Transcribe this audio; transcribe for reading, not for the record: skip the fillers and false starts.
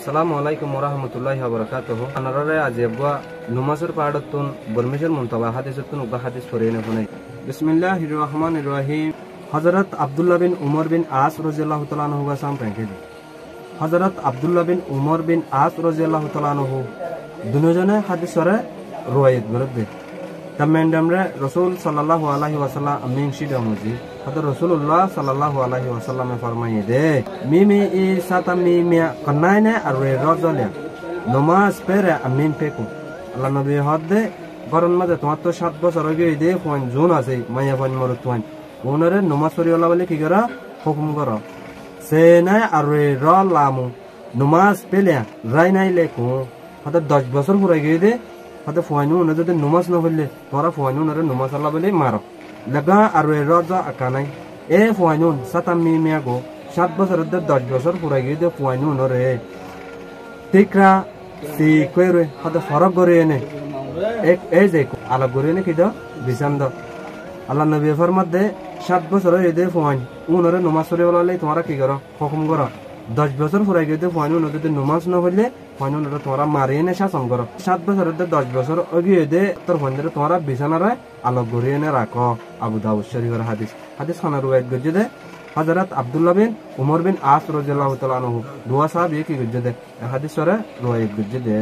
Assalamualaikum warahmatullahi wabarakatuh. Anarare ajebwa numasur padatun bermisal muntaba hadisatun uga hadis forene hunai. Bismillahirrahmanirrahim. Hazrat Abdullah bin Umar bin As radhiyallahu ta'ala anhu ga sam pranke. Hazrat Abdullah bin Umar bin As radhiyallahu ta'ala anhu dunojane hadisare riwayat berde. Tamendamre Rasul sallallahu alaihi wasallam amin shidamuji. Hada Rasulullah sallallahu alaihi wasallam फरमाए दे मिमी ई साता मिमिया कन्नाइने अरे रजले नमाज पेरे अमीन phaco अल्लाह नबी हदे गरन मजे তোমার তো 7 বছর হয়ে দে ফোন জুন আছে মাইয়া ফোন মরত ফোন ওনরে নমাজ পড়িওলা বলে কি করা হুকুম করো সে না আরে র লামু নমাজ পেলে রাই নাই লেকো হদে 10 বছর পুরা গিয়ে দে হদে ফোন ওনে যদি নমাজ না হইলে তোরা ফোন ওনরে নমাজ আল্লাহ বলে মারো লাগা আরে রজা আকানাই এ ফুয়াইনুন সাতাম মিমিয়া গো 7 বছর 10 বছর পুরা গিয়ে দে ফুয়াইনুন রে তিকরা সি কইরে হদে ফরক করে এনে এক এই যে আলা করে এনে কিদা বিসান্দ আল্লাহ নবী ফরমাত দে 7 বছর হয়ে দে ফুয়াইন উনরে নমাজ পড়ে বলালে তোমরা কি করো হুকুম করো 10 বছর পুরা গিয়ে দে ফুয়াইনুন যদি নমাজ না হইলে ফুয়াইনুন তোমরা মারি এনে শাসন করো 7 বছর 10 বছর গিয়ে দে তোর ফোনরে তোমরা বিছানারে আলো করে এনে রাখো আবু দাউদ শরীফের হাদিস খানা রুয়ায়াত গজে দে হযরত আব্দুল্লাহ বিন উমর বিন আস রাদিয়াল্লাহু তাআলা আনহু দুয়া সাহাবী কি গজে দে হাদিস সরে রুয়ায়াত গজে দে